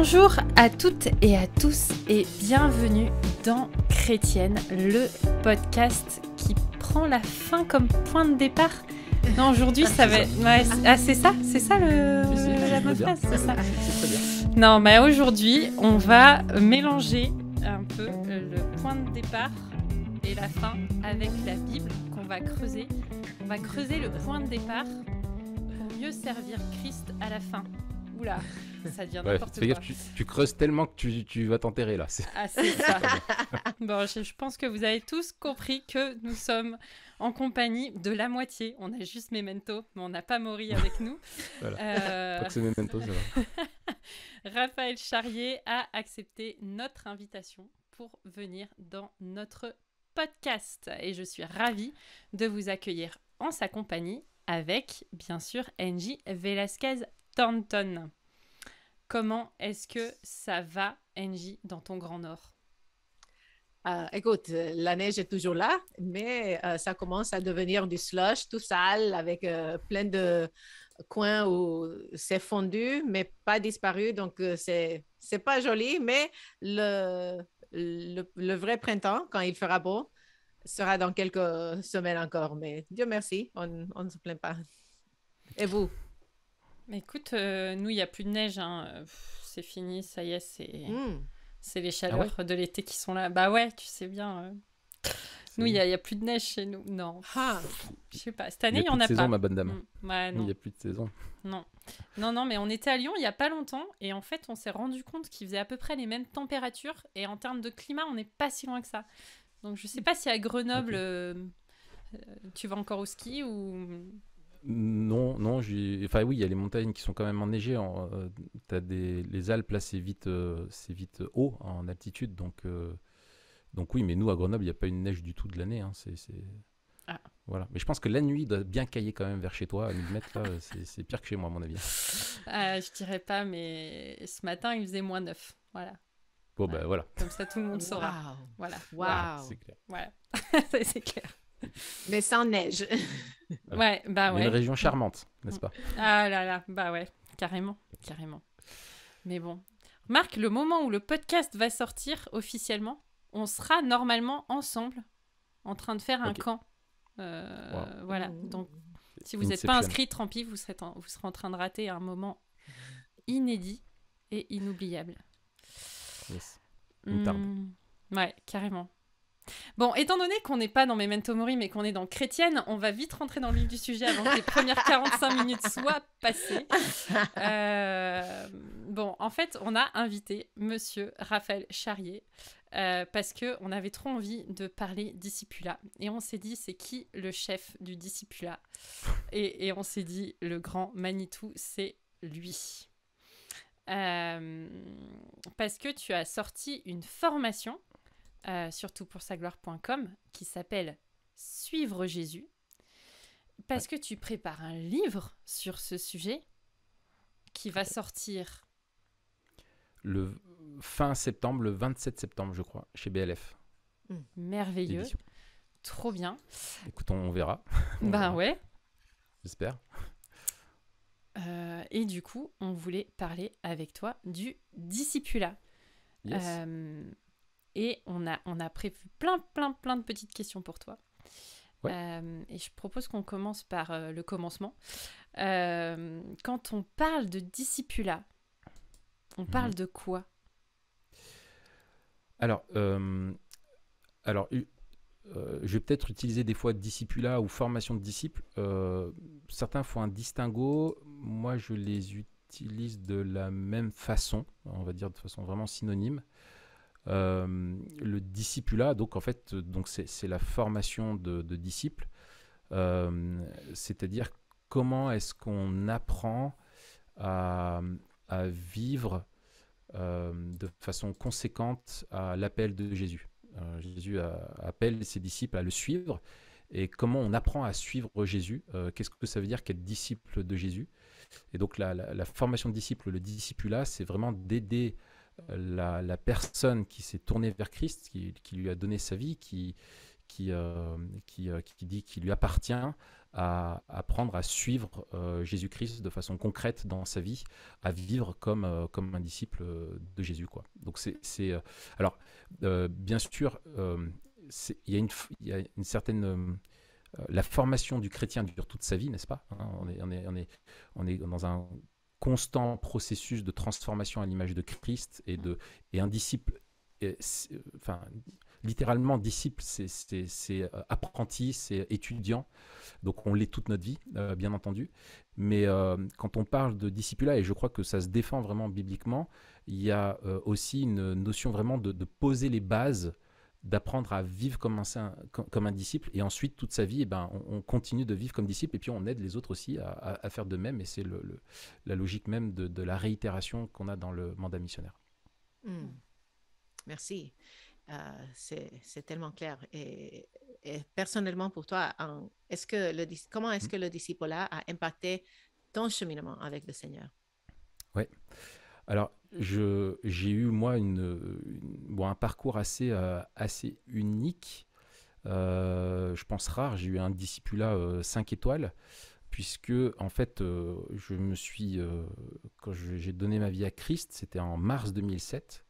Bonjour à toutes et à tous et bienvenue dans Chrétienne, le podcast qui prend la fin comme point de départ. Non, aujourd'hui ça va être... Ouais, c'est ça la bonne phrase, c'est ça. C'est très bien. Non, mais aujourd'hui on va mélanger un peu le point de départ et la fin avec la Bible qu'on va creuser. On va creuser le point de départ pour mieux servir Christ à la fin. Oula, ça devient n'importe quoi. Tu creuses tellement que tu vas t'enterrer là. Ah, c'est ça. Bon, je pense que vous avez tous compris que nous sommes en compagnie de la moitié. On a juste Memento, mais on n'a pas Maury avec nous. Voilà. Pas que c'est Memento, ça va. Raphaël Charrier a accepté notre invitation pour venir dans notre podcast. Et je suis ravie de vous accueillir en sa compagnie avec, bien sûr, Angie Velasquez-Thornton. Comment est-ce que ça va, Angie, dans ton Grand Nord? Écoute, la neige est toujours là, mais ça commence à devenir du slush tout sale avec plein de coins où c'est fondu, mais pas disparu. Donc, c'est pas joli, mais le vrai printemps, quand il fera beau, sera dans quelques semaines encore. Mais Dieu merci, on ne se plaint pas. Et vous? Écoute, nous, il n'y a plus de neige. Hein. C'est fini, ça y est, c'est les chaleurs de l'été qui sont là. Bah ouais, tu sais bien. Nous, il n'y a plus de neige chez nous. Non. Je sais pas. Cette année, il n'y en a pas. Il n'y a plus de saison, ma bonne dame. Ouais, non. Il n'y a plus de saison. Non, mais on était à Lyon il n'y a pas longtemps. Et en fait, on s'est rendu compte qu'il faisait à peu près les mêmes températures. Et en termes de climat, on n'est pas si loin que ça. Donc, je ne sais pas si à Grenoble, tu vas encore au ski ou... Non. Enfin oui, il y a les montagnes qui sont quand même enneigées. T'as les Alpes, là, c'est vite haut en altitude. Donc oui, mais nous, à Grenoble, il n'y a pas une neige du tout de l'année. Hein. Voilà. Mais je pense que la nuit doit bien cailler quand même vers chez toi. À 1000 mètres, là, c'est pire que chez moi, à mon avis. Je dirais pas, mais ce matin, il faisait -9. Voilà. Bon, ben voilà. Comme ça, tout le monde saura. Voilà. Wow. C'est clair. Voilà. C'est clair. Mais sans neige. Ouais, bah ouais. Une région charmante, n'est-ce pas? Ah là là, bah ouais, carrément. Mais bon, remarque, le moment où le podcast va sortir officiellement, on sera normalement ensemble en train de faire un camp. Voilà, donc si vous n'êtes pas inscrit, tant pis, vous serez en train de rater un moment inédit et inoubliable. Yes. Une tarde. Ouais, carrément. Bon, étant donné qu'on n'est pas dans Memento Mori, mais qu'on est dans Chrétienne, on va vite rentrer dans le vif du sujet avant que les premières 45 minutes soient passées. Bon, en fait, on a invité Monsieur Raphaël Charrier parce qu'on avait trop envie de parler discipulat. Et on s'est dit, c'est qui le chef du discipulat? Et on s'est dit, le grand Manitou, c'est lui. Parce que tu as sorti une formation sur toutpoursagloire.com qui s'appelle Suivre Jésus, parce que tu prépares un livre sur ce sujet qui va sortir le fin septembre, le 27 septembre, je crois, chez BLF. Merveilleux, Édition. Trop bien. Écoute, on verra. Ouais. J'espère. Et du coup, on voulait parler avec toi du discipulat. Yes. Et on a prévu plein de petites questions pour toi. Ouais. Et je propose qu'on commence par le commencement. Quand on parle de discipulat, on parle de quoi? Alors, je vais peut-être utiliser des fois discipulat ou formation de disciples. Certains font un distinguo. Moi, je les utilise de la même façon, on va dire de façon vraiment synonyme. Le discipulat, donc en fait, c'est la formation de disciples, c'est-à-dire comment est-ce qu'on apprend à vivre de façon conséquente à l'appel de Jésus. Jésus appelle ses disciples à le suivre, et comment on apprend à suivre Jésus, qu'est-ce que ça veut dire qu'être disciple de Jésus? Et donc la formation de disciple, le discipulat, c'est vraiment d'aider la personne qui s'est tournée vers Christ, qui lui a donné sa vie, qui dit qu'il lui appartient, à apprendre à suivre Jésus-Christ de façon concrète dans sa vie, à vivre comme un disciple de Jésus, quoi. Donc alors bien sûr, il y a une certaine la formation du chrétien dure toute sa vie, n'est-ce pas, hein. On est dans un constant processus de transformation à l'image de Christ et un disciple, enfin, littéralement disciple, c'est apprenti, c'est étudiant, donc on l'est toute notre vie, bien entendu. Mais quand on parle de discipulat, et je crois que ça se défend vraiment bibliquement, il y a aussi une notion vraiment de poser les bases, d'apprendre à vivre comme un disciple, et ensuite toute sa vie, on continue de vivre comme disciple, et puis on aide les autres aussi à faire de même, et c'est la logique même de la réitération qu'on a dans le mandat missionnaire. Merci. C'est tellement clair. Et personnellement pour toi, comment est-ce que le discipulat a impacté ton cheminement avec le Seigneur? Oui. Alors, j'ai eu, moi, un parcours assez unique, je pense rare. J'ai eu un discipulat 5 étoiles, puisque, en fait, quand j'ai donné ma vie à Christ, c'était en mars 2007.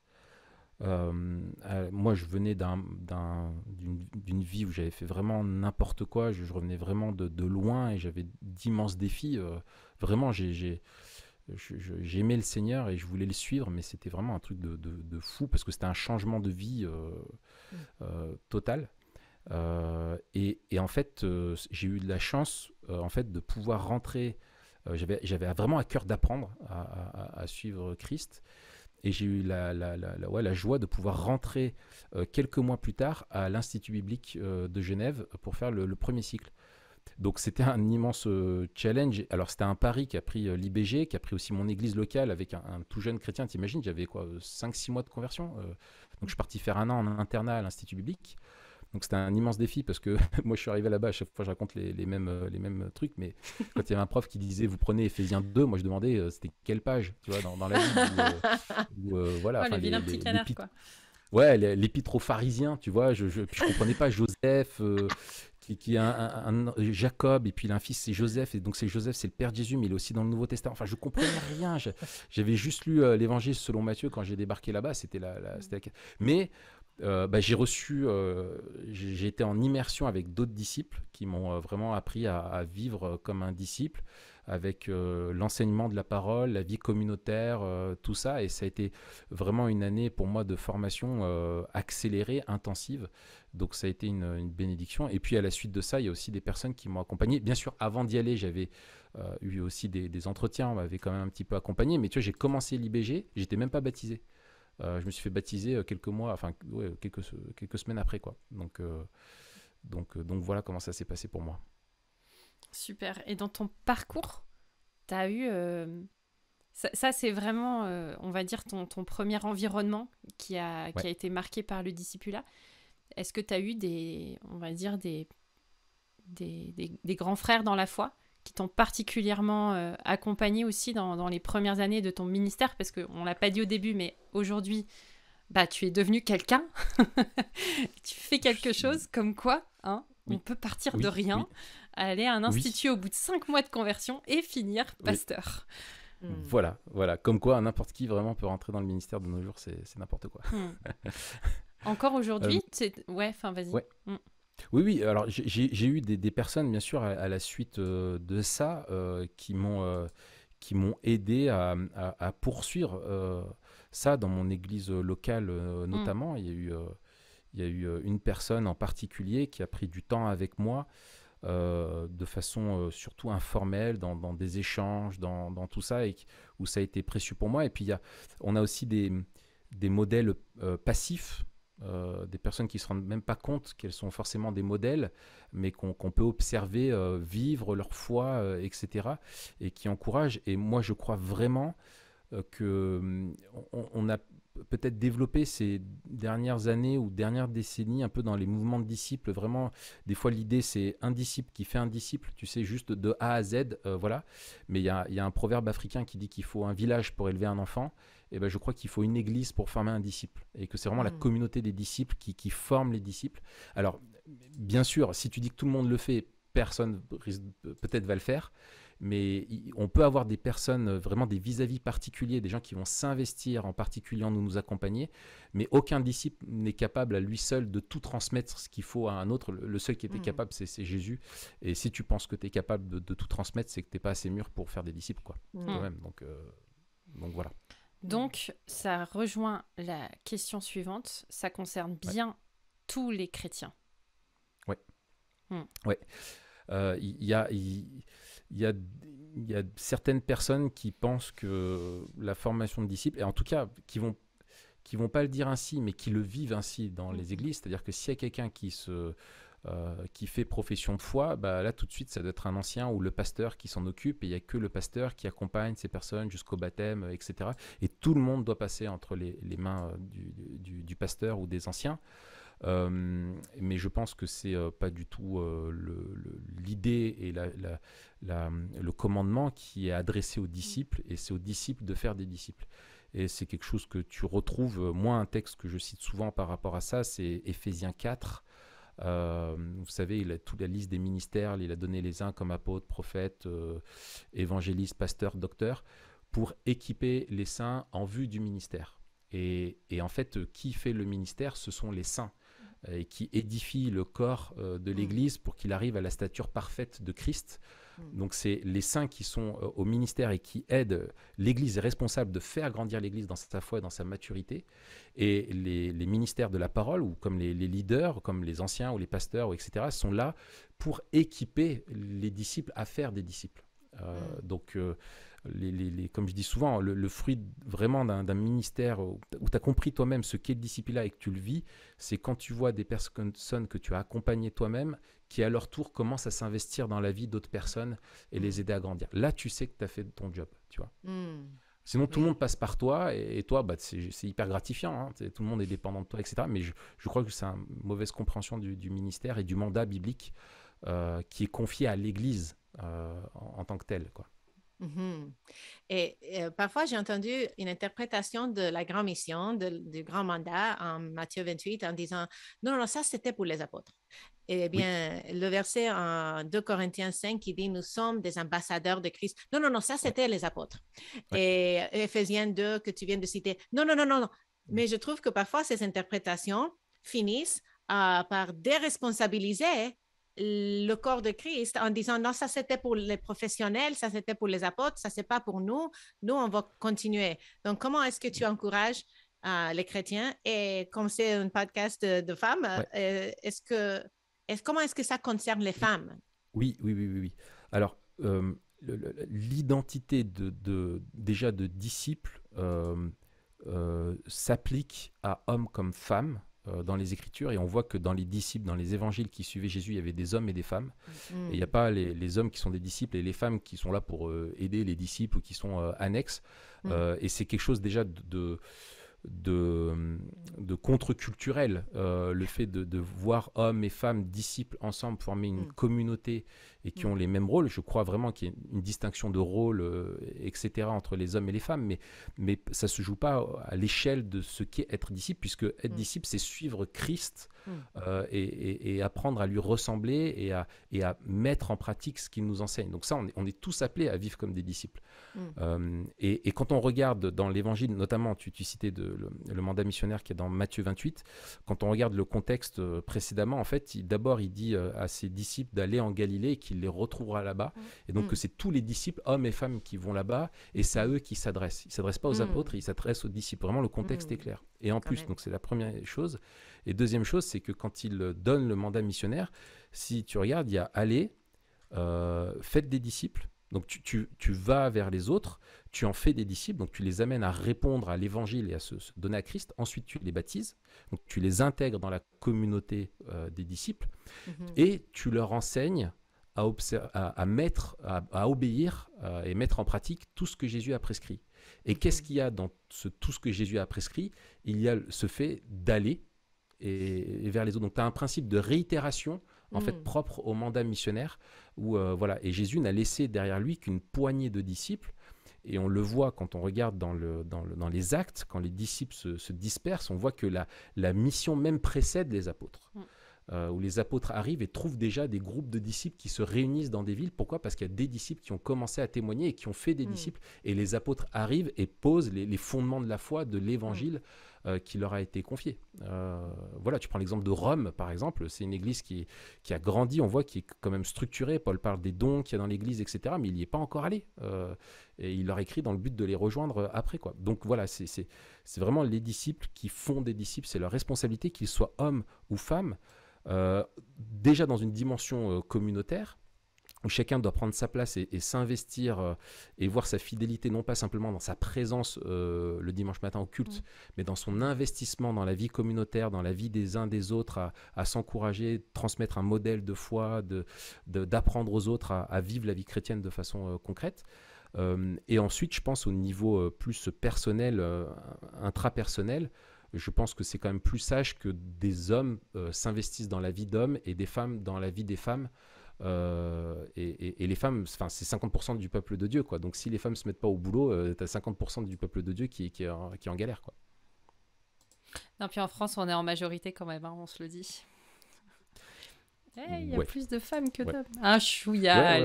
Moi, je venais d'une vie où j'avais fait vraiment n'importe quoi. Je revenais vraiment de loin et j'avais d'immenses défis. Vraiment, j'aimais le Seigneur et je voulais le suivre, mais c'était vraiment un truc de fou parce que c'était un changement de vie total. Et en fait, j'ai eu de la chance en fait, de pouvoir rentrer. J'avais vraiment à cœur d'apprendre à suivre Christ. Et j'ai eu la joie de pouvoir rentrer quelques mois plus tard à l'Institut biblique de Genève pour faire le premier cycle. Donc c'était un immense challenge. Alors c'était un pari qui a pris l'IBG, qui a pris aussi mon église locale avec un tout jeune chrétien. T'imagines, j'avais 5-6 mois de conversion. Donc je suis parti faire 1 an en internat à l'Institut biblique. Donc c'était un immense défi parce que moi je suis arrivé là-bas, à chaque fois je raconte les mêmes trucs, mais quand il y avait un prof qui disait vous prenez Éphésiens 2, moi je demandais c'était quelle page, tu vois, dans la Bible, voilà, le vilain petit canard, quoi. Ouais, l'épître aux pharisiens, tu vois, je comprenais pas Joseph, qui est un Jacob, et puis il a un fils, c'est Joseph, et donc c'est Joseph, c'est le père de Jésus, mais il est aussi dans le Nouveau Testament. Enfin, je comprenais rien. J'avais juste lu l'Évangile selon Matthieu quand j'ai débarqué là-bas, c'était mais j'ai été en immersion avec d'autres disciples qui m'ont vraiment appris à vivre comme un disciple, avec l'enseignement de la parole, la vie communautaire, tout ça. Et ça a été vraiment une année pour moi de formation accélérée, intensive. Donc ça a été une bénédiction. Et puis à la suite de ça, il y a aussi des personnes qui m'ont accompagné. Bien sûr, avant d'y aller, j'avais eu aussi des entretiens, on m'avait quand même un petit peu accompagné. Mais tu vois, j'ai commencé l'IBG, j'étais même pas baptisé. Je me suis fait baptiser quelques semaines après, quoi. Donc voilà comment ça s'est passé pour moi. Super. Et dans ton parcours, tu as eu... Ça, c'est vraiment, on va dire, ton premier environnement qui a été marqué par le discipulat. Est-ce que tu as eu des grands frères dans la foi qui t'ont particulièrement accompagné aussi dans les premières années de ton ministère? Parce qu'on ne l'a pas dit au début, mais aujourd'hui, tu es devenu quelqu'un. Tu fais quelque chose, comme quoi, hein, on peut partir de rien, aller à un institut au bout de 5 mois de conversion et finir pasteur. Voilà, comme quoi n'importe qui vraiment peut rentrer dans le ministère de nos jours, c'est n'importe quoi. Encore aujourd'hui, vas-y. Ouais. Oui, alors j'ai eu des personnes, bien sûr, à la suite de ça, qui m'ont aidé à poursuivre ça dans mon église locale notamment. Il y a eu une personne en particulier qui a pris du temps avec moi, de façon surtout informelle, dans des échanges, dans tout ça, où ça a été précieux pour moi. Et puis on a aussi des modèles passifs, des personnes qui ne se rendent même pas compte qu'elles sont forcément des modèles, mais qu'on peut observer vivre leur foi, etc., et qui encouragent. Et moi, je crois vraiment qu'on a peut-être développé ces dernières années ou dernières décennies un peu dans les mouvements de disciples. Vraiment, des fois, l'idée, c'est un disciple qui fait un disciple, tu sais, juste de A à Z, voilà. Mais il y a un proverbe africain qui dit qu'il faut un village pour élever un enfant. Et je crois qu'il faut une église pour former un disciple, et que c'est vraiment la communauté des disciples qui forme les disciples. Alors, bien sûr, si tu dis que tout le monde le fait, personne peut-être va le faire, mais on peut avoir des personnes, vraiment des vis-à-vis particuliers, des gens qui vont s'investir en particulier en nous accompagner, mais aucun disciple n'est capable à lui seul de tout transmettre ce qu'il faut à un autre. Le seul qui était capable, c'est Jésus. Et si tu penses que tu es capable de tout transmettre, c'est que tu n'es pas assez mûr pour faire des disciples, quoi, toi-même. Donc voilà. Donc, ça rejoint la question suivante. Ça concerne bien tous les chrétiens. Ouais. Il y a certaines personnes qui pensent que la formation de disciples, et en tout cas qui vont pas le dire ainsi, mais qui le vivent ainsi dans les églises, c'est-à-dire que s'il y a quelqu'un qui fait profession de foi, bah là tout de suite ça doit être un ancien ou le pasteur qui s'en occupe, et il n'y a que le pasteur qui accompagne ces personnes jusqu'au baptême, etc. Et tout le monde doit passer entre les mains du pasteur ou des anciens. Mais je pense que c'est pas du tout l'idée et le commandement qui est adressé aux disciples, et c'est aux disciples de faire des disciples. Et c'est quelque chose que tu retrouves, moi un texte que je cite souvent par rapport à ça, c'est Éphésiens 4. Vous savez, il a toute la liste des ministères, il a donné les uns comme apôtres, prophètes, évangélistes, pasteurs, docteurs, pour équiper les saints en vue du ministère. Et en fait, qui fait le ministère, ce sont les saints, et qui édifient le corps de l'Église pour qu'il arrive à la stature parfaite de Christ. Donc c'est les saints qui sont au ministère et qui aident. L'Église est responsable de faire grandir l'Église dans sa foi et dans sa maturité. Et les ministères de la parole, ou comme les leaders, comme les anciens ou les pasteurs, etc., sont là pour équiper les disciples à faire des disciples. Donc, comme je dis souvent, le fruit vraiment d'un ministère où tu as compris toi-même ce qu'est le disciple et que tu le vis, c'est quand tu vois des personnes que tu as accompagnées toi-même qui, à leur tour, commencent à s'investir dans la vie d'autres personnes et les aider à grandir. Là, tu sais que tu as fait ton job, tu vois. Sinon, tout le monde passe par toi, et toi, bah, c'est hyper gratifiant. Hein, tout le monde est dépendant de toi, etc. Mais je crois que c'est une mauvaise compréhension du ministère et du mandat biblique qui est confié à l'Église en tant que telle, quoi. Et parfois, j'ai entendu une interprétation de la grande mission, du grand mandat en Matthieu 28 en disant non, ça c'était pour les apôtres. Eh bien, le verset en 2 Corinthiens 5 qui dit nous sommes des ambassadeurs de Christ. Non, ça c'était les apôtres. Et Éphésiens 2 que tu viens de citer. Non. Mais je trouve que parfois ces interprétations finissent par déresponsabiliser le corps de Christ en disant non, ça c'était pour les professionnels, ça c'était pour les apôtres, ça c'est pas pour nous, on va continuer. Donc, comment est-ce que tu encourages les chrétiens, et comme c'est un podcast de femmes, comment est-ce que ça concerne les femmes? Oui. Alors, l'identité déjà de disciple s'applique à hommes comme femmes dans les Écritures, et on voit que dans les disciples, dans les évangiles qui suivaient Jésus, il y avait des hommes et des femmes. Et il n'y a pas les hommes qui sont des disciples et les femmes qui sont là pour aider les disciples ou qui sont annexes. Et c'est quelque chose déjà de contre-culturel, le fait de voir hommes et femmes disciples ensemble former une communauté et qui ont les mêmes rôles. Je crois vraiment qu'il y a une distinction de rôle, etc., entre les hommes et les femmes, mais ça ne se joue pas à l'échelle de ce qu'est être disciple, puisque être disciple, c'est suivre Christ et apprendre à lui ressembler et à mettre en pratique ce qu'il nous enseigne. Donc ça, on est tous appelés à vivre comme des disciples. Et quand on regarde dans l'Évangile, notamment, tu citais le mandat missionnaire qui est dans Matthieu 28, quand on regarde le contexte précédemment, en fait, d'abord, il dit à ses disciples d'aller en Galilée et qu'il les retrouvera là-bas. Et donc, que c'est tous les disciples, hommes et femmes, qui vont là-bas, et c'est à eux qu'il s'adresse. Il ne s'adresse pas aux apôtres, il s'adresse aux disciples. Vraiment, le contexte est clair. Et en plus, donc c'est la première chose. Et deuxième chose, c'est que quand il donne le mandat missionnaire, si tu regardes, il y a aller, faites des disciples. Donc tu vas vers les autres, tu en fais des disciples, donc tu les amènes à répondre à l'évangile et à se donner à Christ. Ensuite, tu les baptises, donc tu les intègres dans la communauté des disciples, et tu leur enseignes à obéir et mettre en pratique tout ce que Jésus a prescrit. Et qu'est-ce qu'il y a dans tout ce que Jésus a prescrit? Il y a ce fait d'aller et vers les autres. Donc tu as un principe de réitération en fait propre au mandat missionnaire, où voilà, et Jésus n'a laissé derrière lui qu'une poignée de disciples, et on le voit quand on regarde dans les actes, quand les disciples se dispersent, on voit que la mission même précède les apôtres. où les apôtres arrivent et trouvent déjà des groupes de disciples qui se réunissent dans des villes. Pourquoi? Parce qu'il y a des disciples qui ont commencé à témoigner et qui ont fait des disciples. Et les apôtres arrivent et posent les fondements de la foi, de l'évangile qui leur a été confié. Voilà, tu prends l'exemple de Rome, par exemple. C'est une église qui a grandi, on voit, qui est quand même structurée. Paul parle des dons qu'il y a dans l'église, etc. Mais il n'y est pas encore allé. Et il leur écrit dans le but de les rejoindre après, quoi. Donc voilà, c'est vraiment les disciples qui font des disciples. C'est leur responsabilité, qu'ils soient hommes ou femmes. Déjà dans une dimension communautaire, où chacun doit prendre sa place et s'investir et voir sa fidélité, non pas simplement dans sa présence le dimanche matin au culte, mais dans son investissement dans la vie communautaire, dans la vie des uns des autres, à s'encourager, transmettre un modèle de foi, d'apprendre aux autres à vivre la vie chrétienne de façon concrète. Et ensuite, je pense au niveau plus personnel, intrapersonnel, je pense que c'est quand même plus sage que des hommes s'investissent dans la vie d'hommes et des femmes dans la vie des femmes. Et les femmes, c'est 50% du peuple de Dieu, quoi. Donc si les femmes se mettent pas au boulot, tu as 50% du peuple de Dieu qui est en galère, quoi. Non, puis en France, on est en majorité quand même, hein, on se le dit. Il y a plus de femmes que d'hommes. Un chouïa.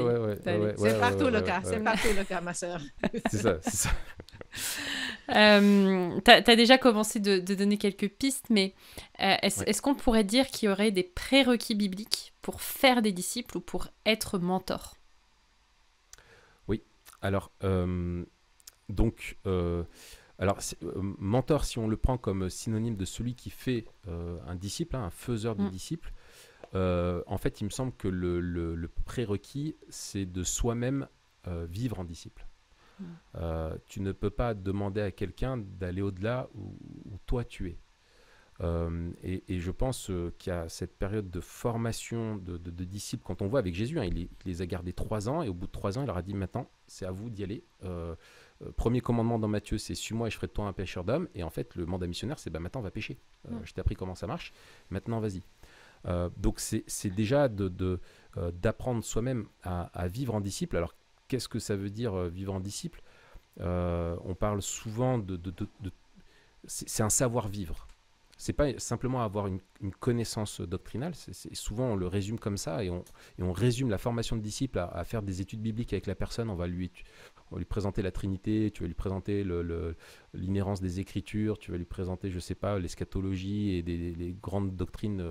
C'est partout le cas, c'est partout le cas, ma sœur. C'est ça. T'as déjà commencé de donner quelques pistes, mais est-ce qu'on pourrait dire qu'il y aurait des prérequis bibliques pour faire des disciples ou pour être mentor? Oui, alors, mentor, si on le prend comme synonyme de celui qui fait un disciple, un faiseur de disciples, en fait, il me semble que le prérequis, c'est de soi-même vivre en disciple. Tu ne peux pas demander à quelqu'un d'aller au-delà où toi tu es. Et je pense qu'il y a cette période de formation de disciples. Quand on voit avec Jésus, il les a gardés 3 ans, et au bout de 3 ans, il leur a dit maintenant, c'est à vous d'y aller. Premier commandement dans Matthieu, c'est suis-moi et je ferai de toi un pêcheur d'hommes. Et en fait, le mandat missionnaire, c'est maintenant on va pêcher. Je t'ai appris comment ça marche, maintenant vas-y. Donc c'est déjà d'apprendre soi-même à vivre en disciple. Alors qu'est-ce que ça veut dire vivre en disciple? On parle souvent c'est un savoir-vivre. C'est pas simplement avoir une connaissance doctrinale. Souvent on le résume comme ça, et on résume la formation de disciple à faire des études bibliques avec la personne. On va lui présenter la Trinité, tu vas lui présenter l'inhérence des Écritures, tu vas lui présenter, je sais pas, l'eschatologie et les grandes doctrines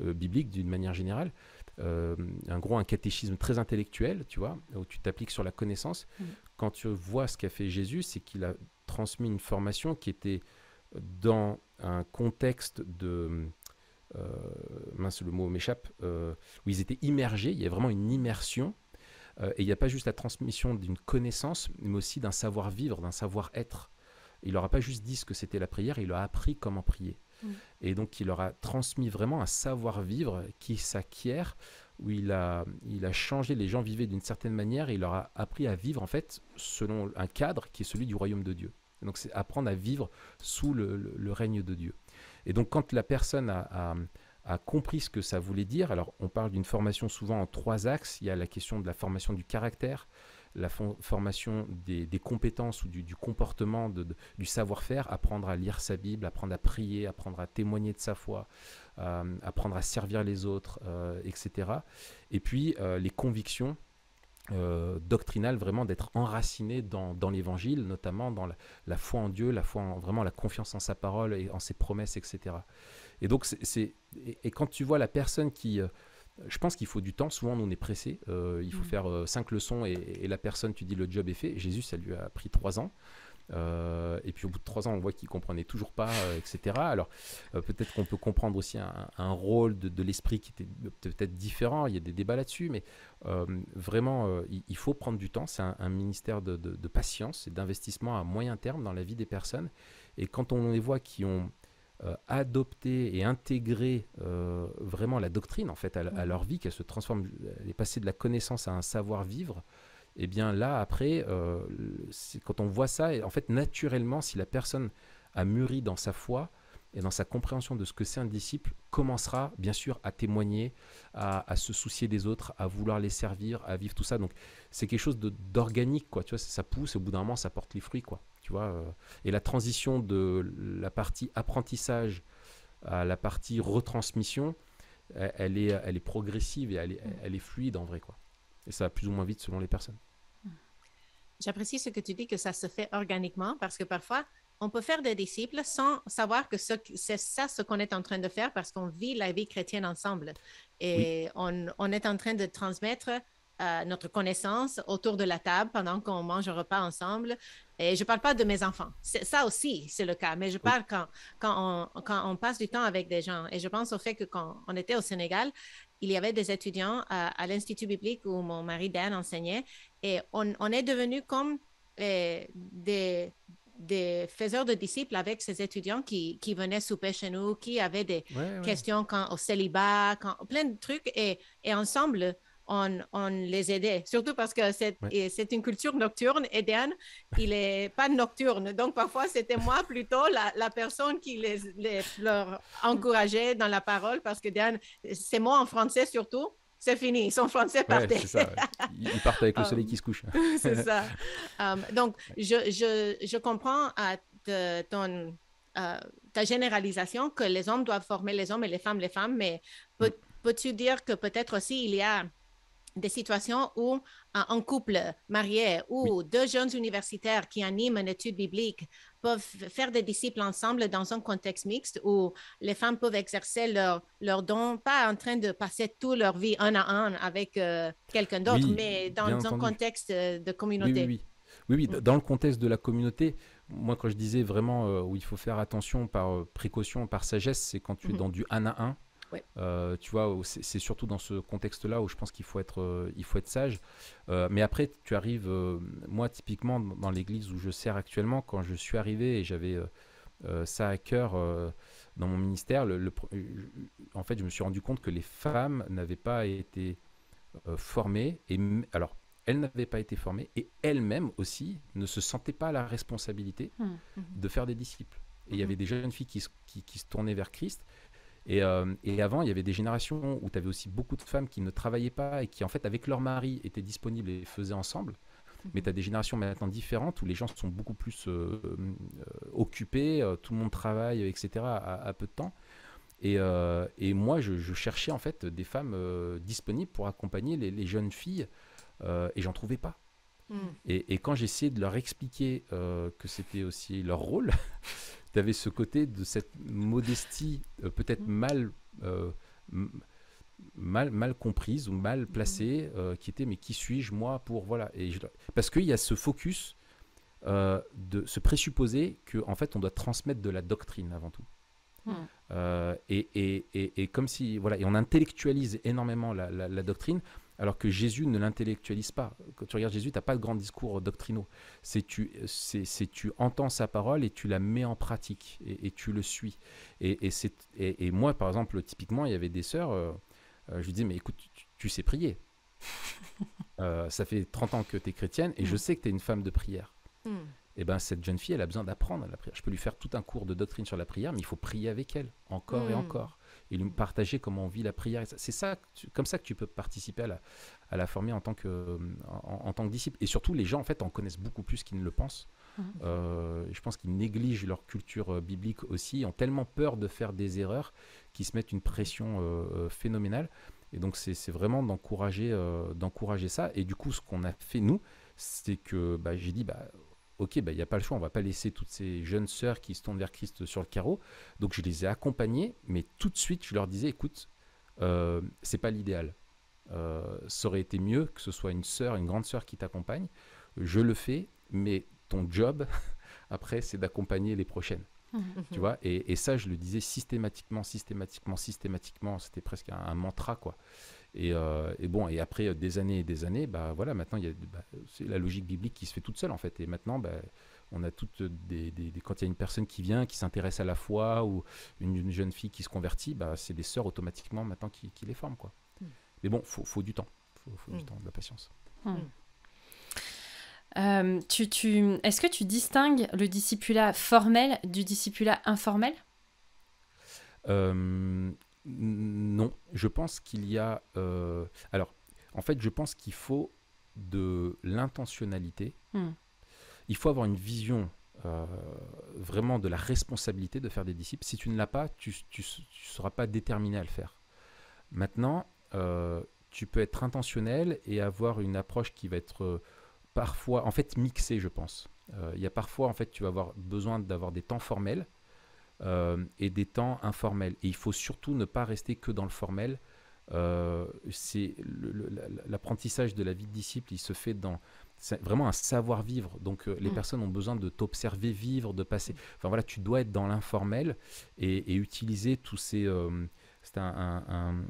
bibliques d'une manière générale. Un catéchisme très intellectuel, tu vois, où tu t'appliques sur la connaissance. Quand tu vois ce qu'a fait Jésus, c'est qu'il a transmis une formation qui était dans un contexte de... mince, le mot m'échappe, où ils étaient immergés, il y a vraiment une immersion, et il n'y a pas juste la transmission d'une connaissance, mais aussi d'un savoir-vivre, d'un savoir-être. Il leur a pas juste dit ce que c'était la prière, il leur a appris comment prier. Et donc il leur a transmis vraiment un savoir-vivre qui s'acquiert, où il a changé, les gens vivaient d'une certaine manière, et il leur a appris à vivre en fait selon un cadre qui est celui du royaume de Dieu. Donc c'est apprendre à vivre sous le règne de Dieu. Et donc quand la personne a compris ce que ça voulait dire, alors on parle d'une formation souvent en 3 axes. Il y a la question de la formation du caractère, la formation des compétences ou du comportement, du savoir-faire, apprendre à lire sa Bible, apprendre à prier, apprendre à témoigner de sa foi, apprendre à servir les autres, etc. Et puis les convictions doctrinales, vraiment d'être enraciné dans l'évangile, notamment dans la foi en Dieu, la foi vraiment la confiance en sa parole et en ses promesses, etc. Et donc, et quand tu vois la personne qui... je pense qu'il faut du temps. Souvent, on est pressé. Il faut faire 5 leçons et la personne, tu dis, le job est fait. Jésus, ça lui a pris 3 ans. Et puis, au bout de 3 ans, on voit qu'il ne comprenait toujours pas, etc. Alors, peut-être qu'on peut comprendre aussi un rôle de l'esprit qui était peut-être différent. Il y a des débats là-dessus. Mais vraiment, il faut prendre du temps. C'est un ministère de patience et d'investissement à moyen terme dans la vie des personnes. Et quand on les voit qui ont... adopter et intégrer vraiment la doctrine en fait à leur vie, qu'elle se transforme, elle est passée de la connaissance à un savoir-vivre, et bien là après quand on voit ça, et en fait naturellement, si la personne a mûri dans sa foi et dans sa compréhension de ce que c'est un disciple, commencera bien sûr à témoigner, à se soucier des autres, à vouloir les servir, à vivre tout ça. Donc c'est quelque chose d'organique, quoi, tu vois, ça pousse et au bout d'un moment ça porte les fruits, quoi. Tu vois, et la transition de la partie apprentissage à la partie retransmission, elle est progressive et elle est fluide en vrai, quoi. Et ça va plus ou moins vite selon les personnes. J'apprécie ce que tu dis, que ça se fait organiquement, parce que parfois, on peut faire des disciples sans savoir que c'est ça ce qu'on est en train de faire parce qu'on vit la vie chrétienne ensemble. Et on est en train de transmettre notre connaissance autour de la table pendant qu'on mange un repas ensemble. Et je ne parle pas de mes enfants. Ça aussi, c'est le cas. Mais je parle quand on passe du temps avec des gens. Et je pense au fait que quand on était au Sénégal, il y avait des étudiants à l'Institut biblique où mon mari Dan enseignait. Et on est devenus comme des faiseurs de disciples avec ces étudiants qui venaient souper chez nous, qui avaient des questions au célibat, plein de trucs. Et ensemble, on les aidait. Surtout parce que c'est une culture nocturne. Et Dan, il n'est pas nocturne. Donc, parfois, c'était moi plutôt la personne qui leur encourageait dans la parole parce que Dan, c'est moi en français surtout. C'est fini, son français partait. C'est ça. Il part avec le soleil qui se couche. C'est ça. Donc, je comprends ta généralisation que les hommes doivent former les hommes et les femmes, mais peux-tu dire que peut-être aussi il y a des situations où un couple marié ou deux jeunes universitaires qui animent une étude biblique peuvent faire des disciples ensemble dans un contexte mixte où les femmes peuvent exercer leur don, pas en train de passer toute leur vie un à un avec quelqu'un d'autre, mais dans un contexte de communauté. Oui, dans le contexte de la communauté, moi quand je disais vraiment où il faut faire attention par précaution, par sagesse, c'est quand tu es dans du un à un. Tu vois, c'est surtout dans ce contexte-là où je pense qu'il faut être sage. Mais après, tu arrives, moi typiquement dans l'église où je sers actuellement, quand je suis arrivé et j'avais ça à cœur dans mon ministère, en fait, je me suis rendu compte que les femmes n'avaient pas été formées. Alors, elles n'avaient pas été formées et elles-mêmes aussi ne se sentaient pas la responsabilité de faire des disciples. Et il y avait des jeunes filles qui se tournaient vers Christ. Et avant, il y avait des générations où tu avais aussi beaucoup de femmes qui ne travaillaient pas et qui, en fait, avec leur mari, étaient disponibles et faisaient ensemble. Mais tu as des générations maintenant différentes où les gens sont beaucoup plus occupés, tout le monde travaille, etc., à peu de temps. Et moi, je cherchais, en fait, des femmes disponibles pour accompagner les jeunes filles et j'en trouvais pas. Et quand j'essayais de leur expliquer que c'était aussi leur rôle, tu avais ce côté de cette modestie peut-être mal comprise ou mal placée qui était mais qui suis-je moi pour voilà parce qu'il y a ce focus de se présupposer que en fait on doit transmettre de la doctrine avant tout. Et comme si voilà, et on intellectualise énormément la doctrine alors que Jésus ne l'intellectualise pas. Quand tu regardes Jésus, tu n'as pas de grands discours doctrinaux. Tu entends sa parole et tu la mets en pratique et tu le suis. Et moi, par exemple, typiquement, il y avait des sœurs, je lui disais, mais écoute, tu sais prier. Ça fait 30 ans que tu es chrétienne et je sais que tu es une femme de prière. Et ben cette jeune fille, elle a besoin d'apprendre la prière. Je peux lui faire tout un cours de doctrine sur la prière, mais il faut prier avec elle, encore et encore. Et lui partager comment on vit la prière. C'est ça, comme ça que tu peux participer à la former en tant que disciple. Et surtout, les gens, en fait, en connaissent beaucoup plus qu'ils ne le pensent. Je pense qu'ils négligent leur culture biblique aussi, ont tellement peur de faire des erreurs qu'ils se mettent une pression phénoménale. Et donc, c'est vraiment d'encourager ça. Et du coup, ce qu'on a fait, nous, c'est que j'ai dit, ok, il n'y a pas le choix, on ne va pas laisser toutes ces jeunes sœurs qui se tournent vers Christ sur le carreau. Donc, je les ai accompagnées, mais tout de suite, je leur disais, écoute, ce n'est pas l'idéal. Ça aurait été mieux que ce soit une grande sœur qui t'accompagne. Je le fais, mais ton job, après, c'est d'accompagner les prochaines. Tu vois, et ça, je le disais systématiquement. C'était presque un mantra, quoi. Et bon, et après des années et des années, voilà, maintenant, c'est la logique biblique qui se fait toute seule, en fait. Et maintenant, on a toutes quand il y a une personne qui vient, qui s'intéresse à la foi, ou une jeune fille qui se convertit, c'est des sœurs automatiquement maintenant qui les forment, quoi. Mais bon, faut du temps. Faut du temps, de la patience. Est-ce que tu distingues le discipulat formel du discipulat informel ? Non, je pense qu'il y a... alors, en fait, je pense qu'il faut de l'intentionnalité. Il faut avoir une vision vraiment de la responsabilité de faire des disciples. Si tu ne l'as pas, tu ne seras pas déterminé à le faire. Maintenant, tu peux être intentionnel et avoir une approche qui va être parfois, en fait, mixée, je pense. Il y a parfois, en fait, tu vas avoir besoin d'avoir des temps formels et des temps informels. Et il faut surtout ne pas rester que dans le formel. L'apprentissage de la vie de disciple, il se fait dans vraiment un savoir-vivre. Donc, les personnes ont besoin de t'observer vivre, de passer. Enfin, voilà, tu dois être dans l'informel et utiliser tous ces... C'était un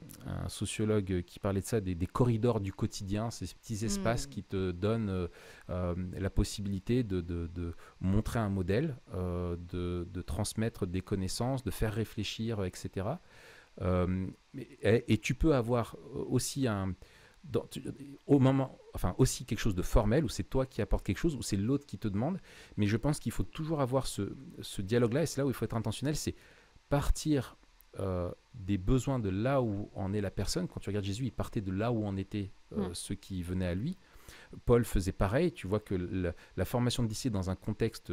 sociologue qui parlait de ça, des corridors du quotidien, ces petits espaces qui te donnent la possibilité de montrer un modèle, de transmettre des connaissances, de faire réfléchir, etc. Et tu peux avoir aussi aussi quelque chose de formel, où c'est toi qui apportes quelque chose, où c'est l'autre qui te demande. Mais je pense qu'il faut toujours avoir ce dialogue-là, et c'est là où il faut être intentionnel, c'est partir des besoins de là où en est la personne. Quand tu regardes Jésus, il partait de là où en étaient ceux qui venaient à lui. Paul faisait pareil. Tu vois que la formation de disciple dans un contexte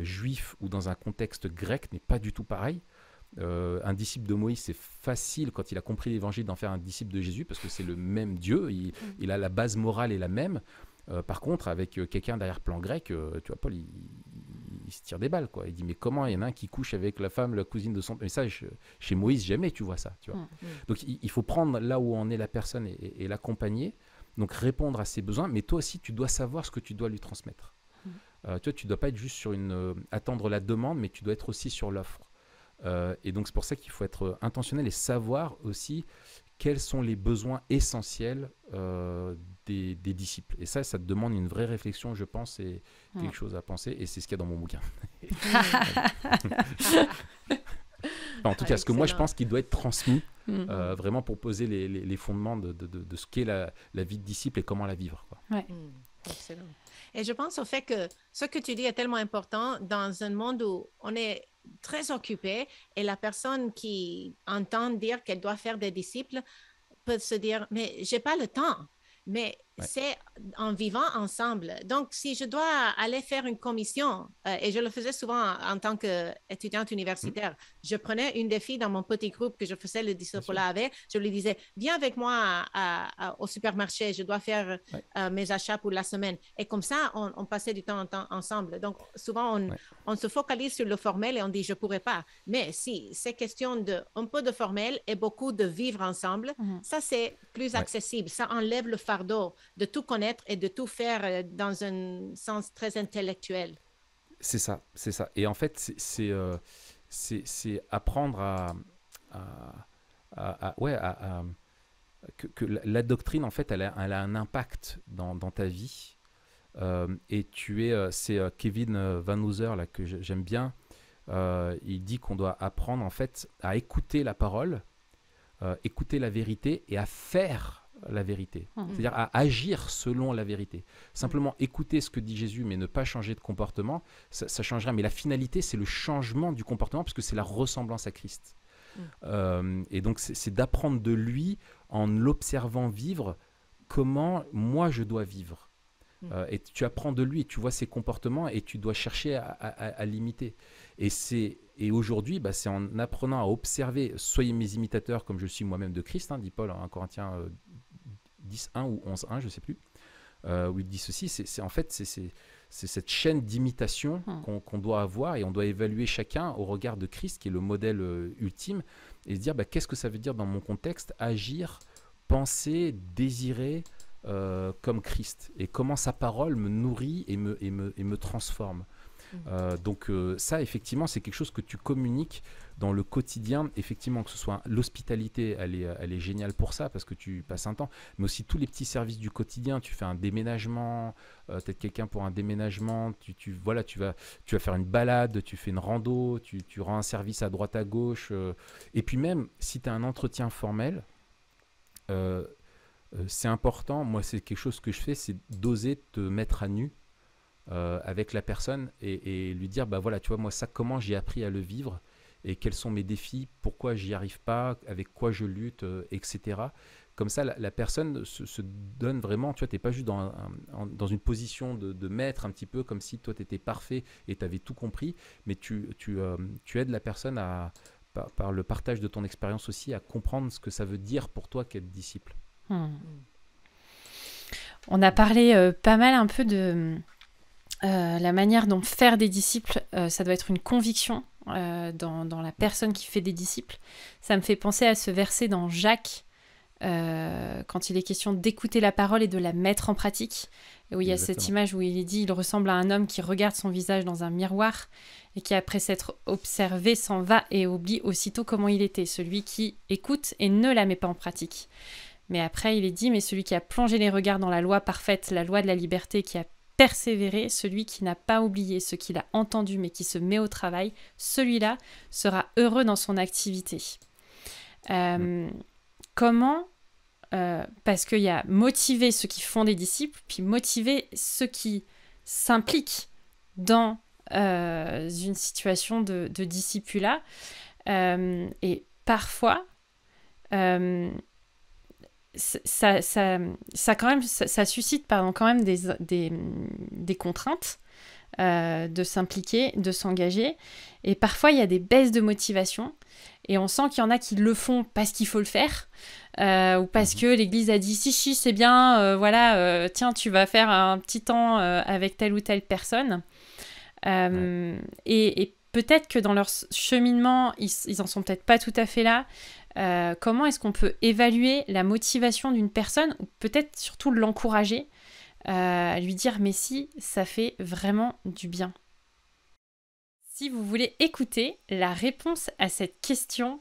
juif ou dans un contexte grec n'est pas du tout pareil. Un disciple de Moïse, c'est facile quand il a compris l'évangile d'en faire un disciple de Jésus parce que c'est le même Dieu, il a la base morale est la même. Par contre, avec quelqu'un d'arrière-plan grec, tu vois, Paul, il se tire des balles, quoi. Il dit, mais comment il y en a un qui couche avec la femme, la cousine de son... Mais ça, chez Moïse, jamais tu vois ça, tu vois. Donc, il faut prendre là où en est la personne et l'accompagner, donc répondre à ses besoins, mais toi aussi, tu dois savoir ce que tu dois lui transmettre. Tu vois, tu dois pas être juste sur attendre la demande, mais tu dois être aussi sur l'offre. Et donc, c'est pour ça qu'il faut être intentionnel et savoir aussi quels sont les besoins essentiels des disciples. Et ça te demande une vraie réflexion, je pense, et quelque chose à penser. Et c'est ce qu'il y a dans mon bouquin. En tout cas, ce que moi, je pense qu'il doit être transmis vraiment pour poser les fondements de ce qu'est la vie de disciple et comment la vivre, quoi. Ouais. Excellent. Et je pense au fait que ce que tu dis est tellement important dans un monde où on est très occupé et la personne qui entend dire qu'elle doit faire des disciples peut se dire, mais j'ai pas le temps. Mais c'est en vivant ensemble. Donc, si je dois aller faire une commission, et je le faisais souvent en tant qu'étudiante universitaire, je prenais une des filles dans mon petit groupe que je faisais le disciple-là avec, je lui disais, viens avec moi au supermarché, je dois faire mes achats pour la semaine. Et comme ça, on passait du temps ensemble. Donc, souvent, on se focalise sur le formel et on dit, je ne pourrais pas. Mais si c'est question d'un peu de formel et beaucoup de vivre ensemble, ça, c'est plus accessible. Ça enlève le fardeau de tout connaître et de tout faire dans un sens très intellectuel. C'est ça. Et en fait, c'est apprendre que la doctrine, en fait, elle a un impact dans ta vie. Et c'est Kevin Van Hooser, là, que j'aime bien. Il dit qu'on doit apprendre, en fait, à écouter la parole, écouter la vérité et à faire la vérité, c'est-à-dire à agir selon la vérité. Simplement écouter ce que dit Jésus, mais ne pas changer de comportement, ça changera. Mais la finalité, c'est le changement du comportement, parce que c'est la ressemblance à Christ. Et donc, c'est d'apprendre de lui, en l'observant vivre, comment moi je dois vivre. Et tu apprends de lui, et tu vois ses comportements, et tu dois chercher à l'imiter. Et aujourd'hui, c'est en apprenant à observer, soyez mes imitateurs comme je suis moi-même de Christ, dit Paul en Corinthiens 10.1 ou 11.1, je ne sais plus, où il dit ceci, c'est cette chaîne d'imitation qu'on doit avoir, et on doit évaluer chacun au regard de Christ, qui est le modèle ultime, et se dire qu'est-ce que ça veut dire dans mon contexte, agir, penser, désirer comme Christ, et comment sa parole me nourrit et me transforme. Donc ça, effectivement, c'est quelque chose que tu communiques dans le quotidien. Effectivement, que ce soit l'hospitalité, elle est géniale pour ça, parce que tu passes un temps, mais aussi tous les petits services du quotidien. Tu fais un déménagement, peut-être quelqu'un pour un déménagement, tu vas faire une balade, tu fais une rando, tu rends un service à droite à gauche, et puis même si tu as un entretien formel, c'est important. Moi, c'est quelque chose que je fais, c'est d'oser te mettre à nu avec la personne et lui dire, voilà, tu vois, moi, ça, comment j'ai appris à le vivre et quels sont mes défis, pourquoi j'y arrive pas, avec quoi je lutte, etc. Comme ça, la personne se donne vraiment, tu vois, t'es pas juste dans une position de maître, un petit peu comme si toi, tu étais parfait et tu avais tout compris, mais tu aides la personne à par le partage de ton expérience aussi, à comprendre ce que ça veut dire pour toi qu'être disciple. On a parlé pas mal un peu de la manière dont faire des disciples, ça doit être une conviction dans la personne qui fait des disciples. Ça me fait penser à ce verset dans Jacques, quand il est question d'écouter la parole et de la mettre en pratique, où il y a cette image où il est dit, il ressemble à un homme qui regarde son visage dans un miroir et qui, après s'être observé, s'en va et oublie aussitôt comment il était, celui qui écoute et ne la met pas en pratique. Mais après, il est dit, mais celui qui a plongé les regards dans la loi parfaite, la loi de la liberté, qui a persévéré, celui qui n'a pas oublié ce qu'il a entendu mais qui se met au travail, celui-là sera heureux dans son activité. Comment parce qu'il y a motiver ceux qui font des disciples, puis motiver ceux qui s'impliquent dans une situation de discipulat. Et parfois, ça suscite quand même des contraintes de s'impliquer, de s'engager. Et parfois, il y a des baisses de motivation. Et on sent qu'il y en a qui le font parce qu'il faut le faire, ou parce que l'Église a dit si, c'est bien, tiens, tu vas faire un petit temps avec telle ou telle personne. Et peut-être que dans leur cheminement, ils en sont peut-être pas tout à fait là. Comment est-ce qu'on peut évaluer la motivation d'une personne, ou peut-être surtout l'encourager, à lui dire mais si, ça fait vraiment du bien. Si vous voulez écouter la réponse à cette question,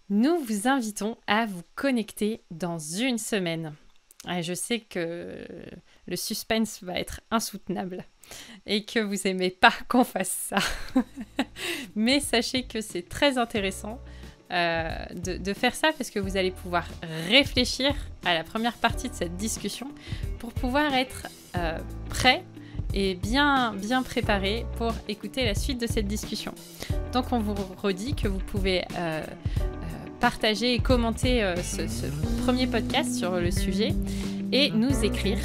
nous vous invitons à vous connecter dans une semaine. Je sais que le suspense va être insoutenable et que vous n'aimez pas qu'on fasse ça. Mais sachez que c'est très intéressant de faire ça, parce que vous allez pouvoir réfléchir à la première partie de cette discussion pour pouvoir être prêt et bien préparé pour écouter la suite de cette discussion. Donc on vous redit que vous pouvez partager et commenter ce premier podcast sur le sujet et nous écrire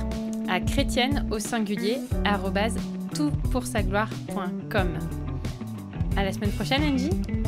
à chrétienne@toutpoursagloire.com. À la semaine prochaine, Angie.